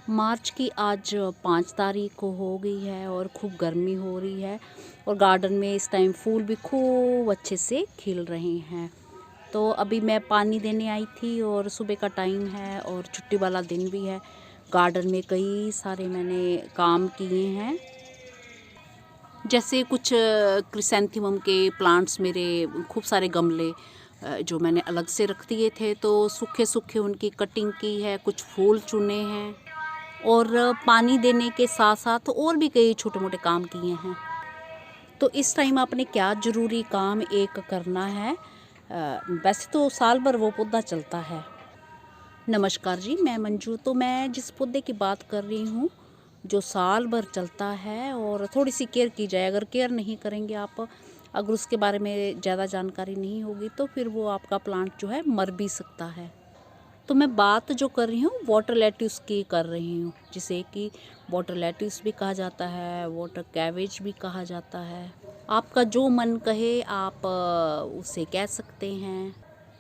मार्च की आज 5 तारीख को हो गई है और खूब गर्मी हो रही है और गार्डन में इस टाइम फूल भी खूब अच्छे से खिल रहे हैं। तो अभी मैं पानी देने आई थी और सुबह का टाइम है और छुट्टी वाला दिन भी है। गार्डन में कई सारे मैंने काम किए हैं, जैसे कुछ क्रिसैंथेमम के प्लांट्स, मेरे खूब सारे गमले जो मैंने अलग से रख दिए थे, तो सूखे सूखे उनकी कटिंग की है, कुछ फूल चुने हैं और पानी देने के साथ साथ और भी कई छोटे मोटे काम किए हैं। तो इस टाइम आपने क्या ज़रूरी काम एक करना है। वैसे तो साल भर वो पौधा चलता है। नमस्कार जी, मैं मंजू। तो मैं जिस पौधे की बात कर रही हूँ जो साल भर चलता है और थोड़ी सी केयर की जाए, अगर केयर नहीं करेंगे आप, अगर उसके बारे में ज़्यादा जानकारी नहीं होगी तो फिर वो आपका प्लांट जो है मर भी सकता है। तो मैं बात जो कर रही हूँ वाटर लेट्यूस की कर रही हूँ, जिसे कि वाटर लेट्यूस भी कहा जाता है, वाटर कैबेज भी कहा जाता है। आपका जो मन कहे आप उसे कह सकते हैं।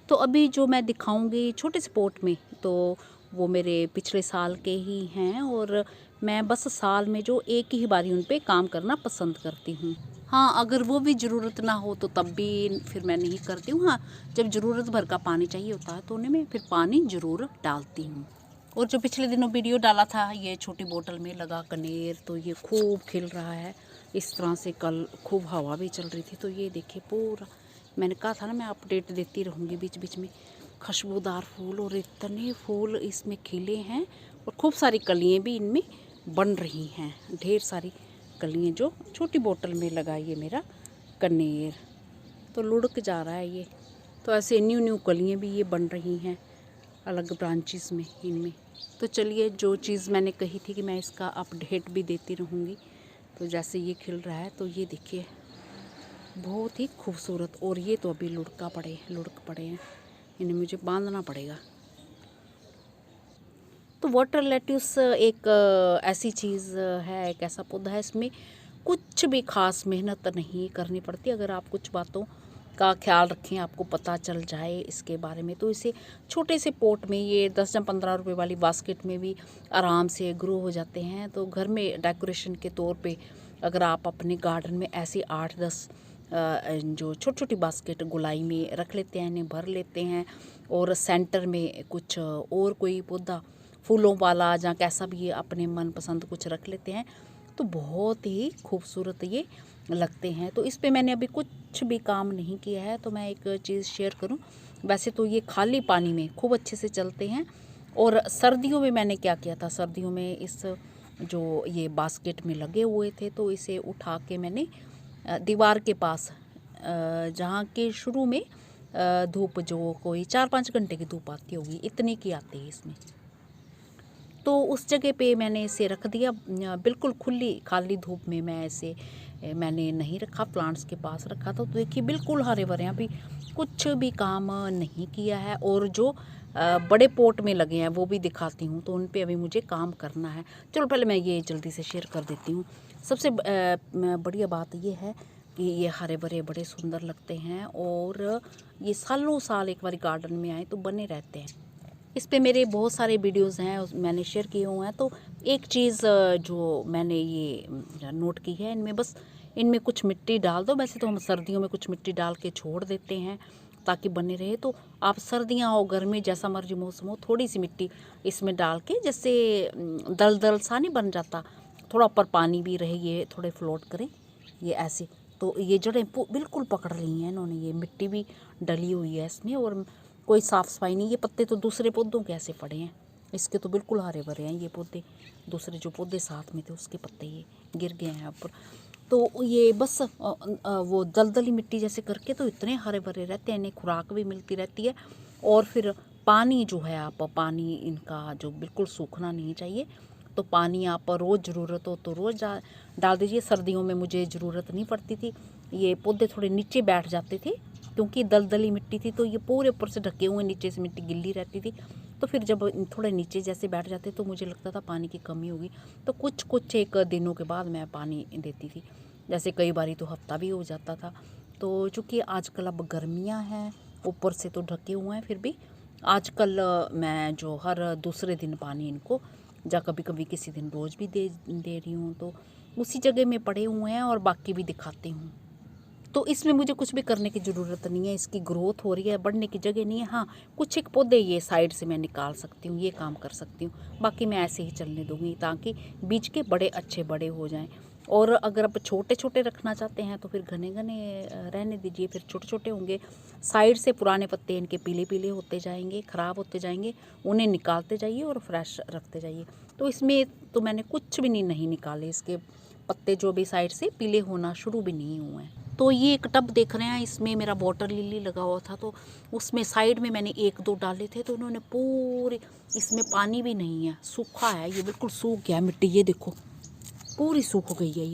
तो अभी जो मैं दिखाऊंगी छोटे से पोट में, तो वो मेरे पिछले साल के ही हैं और मैं बस साल में जो एक ही बारी उन पे काम करना पसंद करती हूँ। हाँ, अगर वो भी ज़रूरत ना हो तो तब भी फिर मैं नहीं करती हूँ। हाँ, जब ज़रूरत भर का पानी चाहिए होता है तो उन्हें मैं फिर पानी ज़रूर डालती हूँ। और जो पिछले दिनों वीडियो डाला था ये छोटी बोतल में लगा कनेर, तो ये खूब खिल रहा है इस तरह से। कल खूब हवा भी चल रही थी तो ये देखिए पूरा, मैंने कहा था ना मैं अपडेट देती रहूँगी बीच बीच में। खुशबूदार फूल और इतने फूल इसमें खिले हैं और खूब सारी कलियाँ भी इनमें बन रही हैं, ढेर सारी कलियाँ जो छोटी बोतल में लगाई है मेरा कनेर। तो लुढ़क जा रहा है ये। तो ऐसे न्यू न्यू कलियाँ भी ये बन रही हैं अलग ब्रांचेस में इनमें। तो चलिए, जो चीज़ मैंने कही थी कि मैं इसका अपडेट भी देती रहूँगी, तो जैसे ये खिल रहा है तो ये देखिए बहुत ही खूबसूरत। और ये तो अभी लुढ़क पड़े हैं, इन्हें मुझे बांधना पड़ेगा। तो वाटर लेट्यूस एक ऐसी चीज़ है, एक ऐसा पौधा है, इसमें कुछ भी खास मेहनत नहीं करनी पड़ती। अगर आप कुछ बातों का ख्याल रखें, आपको पता चल जाए इसके बारे में, तो इसे छोटे से पोट में, ये 10 या 15 रुपए वाली बास्केट में भी आराम से ग्रो हो जाते हैं। तो घर में डेकोरेशन के तौर पे अगर आप अपने गार्डन में ऐसे 8-10 जो छोटी छोटी बास्केट गोलाई में रख लेते हैं, इन्हें भर लेते हैं और सेंटर में कुछ और कोई पौधा फूलों वाला या कैसा भी अपने मनपसंद कुछ रख लेते हैं, तो बहुत ही खूबसूरत ये लगते हैं। तो इस पे मैंने अभी कुछ भी काम नहीं किया है। तो मैं एक चीज़ शेयर करूं, वैसे तो ये खाली पानी में खूब अच्छे से चलते हैं। और सर्दियों में मैंने क्या किया था, सर्दियों में इस जो ये बास्केट में लगे हुए थे तो इसे उठा के मैंने दीवार के पास, जहाँ के शुरू में धूप जो कोई 4-5 घंटे की धूप आती होगी, इतनी की आती है इसमें, तो उस जगह पे मैंने इसे रख दिया। बिल्कुल खुली खाली धूप में मैं इसे मैंने नहीं रखा, प्लांट्स के पास रखा था। तो देखिए बिल्कुल हरे भरे, अभी कुछ भी काम नहीं किया है। और जो बड़े पोट में लगे हैं वो भी दिखाती हूँ, तो उन पे अभी मुझे काम करना है। चलो पहले मैं ये जल्दी से शेयर कर देती हूँ। सबसे बढ़िया बात ये है कि ये हरे भरे बड़े सुंदर लगते हैं और ये सालों साल एक बार गार्डन में आए तो बने रहते हैं। इस पे मेरे बहुत सारे वीडियोस हैं, मैंने शेयर किए हुए हैं। तो एक चीज़ जो मैंने ये नोट की है, इनमें बस इनमें कुछ मिट्टी डाल दो। वैसे तो हम सर्दियों में कुछ मिट्टी डाल के छोड़ देते हैं ताकि बने रहे। तो आप सर्दियाँ हो गर्मी जैसा मर्जी मौसम हो, थोड़ी सी मिट्टी इसमें डाल के, जैसे दल दल सा नहीं बन जाता, थोड़ा ऊपर पानी भी रहे, ये थोड़े फ्लोट करें ये ऐसे। तो ये जड़ें बिल्कुल पकड़ रही हैं इन्होंने, ये मिट्टी भी डली हुई है इसमें और कोई साफ़ सफाई नहीं। ये पत्ते तो दूसरे पौधों के ऐसे पड़े हैं, इसके तो बिल्कुल हरे भरे हैं ये पौधे। दूसरे जो पौधे साथ में थे उसके पत्ते ये गिर गए हैं ऊपर। तो ये बस वो दलदली मिट्टी जैसे करके तो इतने हरे भरे रहते हैं, इन्हें खुराक भी मिलती रहती है। और फिर पानी जो है, आप पानी इनका जो बिल्कुल सूखना नहीं चाहिए, तो पानी आप रोज़ ज़रूरत हो तो रोज़ डाल दीजिए। सर्दियों में मुझे ज़रूरत नहीं पड़ती थी, ये पौधे थोड़े नीचे बैठ जाते थे क्योंकि दलदली मिट्टी थी, तो ये पूरे ऊपर से ढके हुए, नीचे से मिट्टी गिल्ली रहती थी। तो फिर जब थोड़े नीचे जैसे बैठ जाते तो मुझे लगता था पानी की कमी होगी, तो कुछ कुछ एक दिनों के बाद मैं पानी देती थी। जैसे कई बारी तो हफ्ता भी हो जाता था। तो चूँकि आजकल अब गर्मियाँ हैं, ऊपर से तो ढके हुए हैं, फिर भी आजकल मैं जो हर दूसरे दिन पानी इनको या कभी कभी किसी दिन रोज़ भी दे दे रही हूँ। तो उसी जगह में पड़े हुए हैं और बाकी भी दिखाती हूँ। तो इसमें मुझे कुछ भी करने की ज़रूरत नहीं है, इसकी ग्रोथ हो रही है, बढ़ने की जगह नहीं है। हाँ, कुछ एक पौधे ये साइड से मैं निकाल सकती हूँ, ये काम कर सकती हूँ, बाकी मैं ऐसे ही चलने दूँगी ताकि बीज के बड़े अच्छे बड़े हो जाएं। और अगर आप छोटे छोटे रखना चाहते हैं तो फिर घने घने रहने दीजिए, फिर छोटे छोटे होंगे। साइड से पुराने पत्ते इनके पीले पीले होते जाएंगे, ख़राब होते जाएंगे, उन्हें निकालते जाइए और फ्रेश रखते जाइए। तो इसमें तो मैंने कुछ भी नहीं निकाले, इसके पत्ते जो भी साइड से पीले होना शुरू भी नहीं हुए हैं। तो ये एक टब देख रहे हैं, इसमें मेरा वाटर लिली लगा हुआ था, तो उसमें साइड में मैंने 1-2 डाले थे, तो उन्होंने पूरे, इसमें पानी भी नहीं है, सूखा है, ये बिल्कुल सूख गया है मिट्टी। ये देखो पूरी सूख गई है,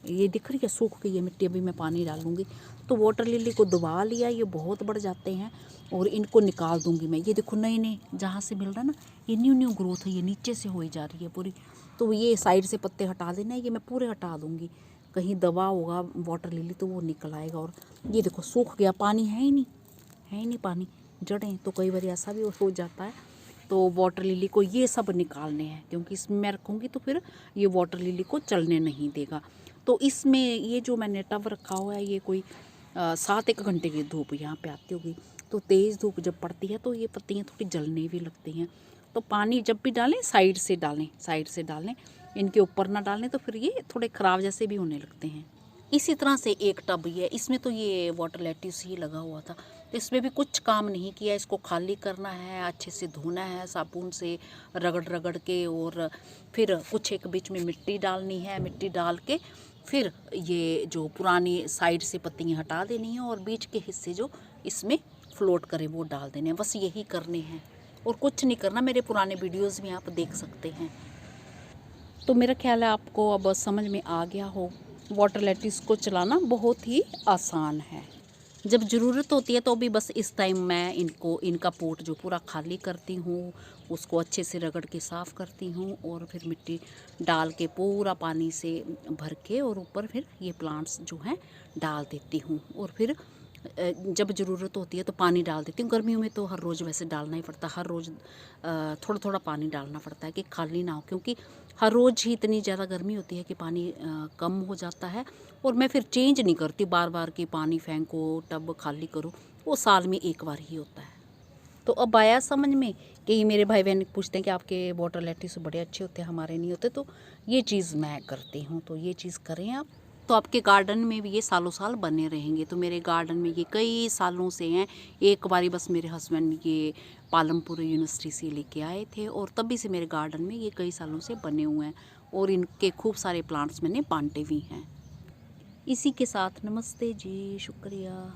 ये दिख रही है, सूख गई है मिट्टी। अभी मैं पानी डालूंगी तो वाटर लिली को दबा लिया, ये बहुत बढ़ जाते हैं और इनको निकाल दूंगी मैं। ये देखो नए नए जहाँ से मिल रहा है ना, ये न्यू न्यू ग्रोथ है, ये नीचे से हो जा रही है पूरी। तो ये साइड से पत्ते हटा देना है, ये मैं पूरे हटा दूंगी। कहीं दबा होगा वाटर लिली तो वो निकल आएगा। और ये देखो सूख गया, पानी है ही नहीं पानी, जड़ें। तो कई बार ऐसा भी हो जाता है। तो वाटर लिली को ये सब निकालने हैं, क्योंकि इसमें मैं रखूँगी तो फिर ये वाटर लिली को चलने नहीं देगा। तो इसमें ये जो मैंने टब रखा हुआ है, ये कोई 7-1 घंटे की धूप यहाँ पे आती होगी। तो तेज़ धूप जब पड़ती है तो ये पत्तियाँ थोड़ी जलने भी लगती हैं। तो पानी जब भी डालें साइड से डालें, इनके ऊपर ना डालें तो फिर ये थोड़े ख़राब जैसे भी होने लगते हैं। इसी तरह से एक टब है, इसमें तो ये वाटर लेट्यूस ही लगा हुआ था, तो इसमें भी कुछ काम नहीं किया। इसको खाली करना है, अच्छे से धोना है साबुन से रगड़ रगड़ के, और फिर कुछ एक बीच में मिट्टी डालनी है। मिट्टी डाल के फिर ये जो पुरानी साइड से पत्तियाँ हटा देनी है और बीच के हिस्से जो इसमें फ्लोट करे वो डाल देने हैं। बस यही करने हैं और कुछ नहीं करना। मेरे पुराने वीडियोज़ में आप देख सकते हैं। तो मेरा ख्याल है आपको अब समझ में आ गया हो, वाटर लेट्यूस को चलाना बहुत ही आसान है। जब ज़रूरत होती है तो भी बस इस टाइम मैं इनका पोट जो पूरा खाली करती हूँ, उसको अच्छे से रगड़ के साफ़ करती हूँ और फिर मिट्टी डाल के पूरा पानी से भर के और ऊपर फिर ये प्लांट्स जो हैं डाल देती हूँ। और फिर जब ज़रूरत होती है तो पानी डाल देती हूँ। गर्मियों में तो हर रोज़ वैसे डालना ही पड़ता, हर रोज़ थोड़ा थोड़ा पानी डालना पड़ता है कि खाली ना हो, क्योंकि हर रोज़ ही इतनी ज़्यादा गर्मी होती है कि पानी कम हो जाता है। और मैं फिर चेंज नहीं करती बार बार कि पानी फेंको टब खाली करो, वो साल में एक बार ही होता है। तो अब आया समझ में कि मेरे भाई बहन पूछते हैं कि आपके वाटर लेट्यूस बड़े अच्छे होते हैं, हमारे नहीं होते। तो ये चीज़ मैं करती हूँ, तो ये चीज़ करें आप, तो आपके गार्डन में भी ये सालों साल बने रहेंगे। तो मेरे गार्डन में ये कई सालों से हैं। एक बारी बस मेरे हस्बैंड ये पालमपुर यूनिवर्सिटी से लेके आए थे और तभी से मेरे गार्डन में ये कई सालों से बने हुए हैं और इनके खूब सारे प्लांट्स मैंने बांटे भी हैं। इसी के साथ नमस्ते जी, शुक्रिया।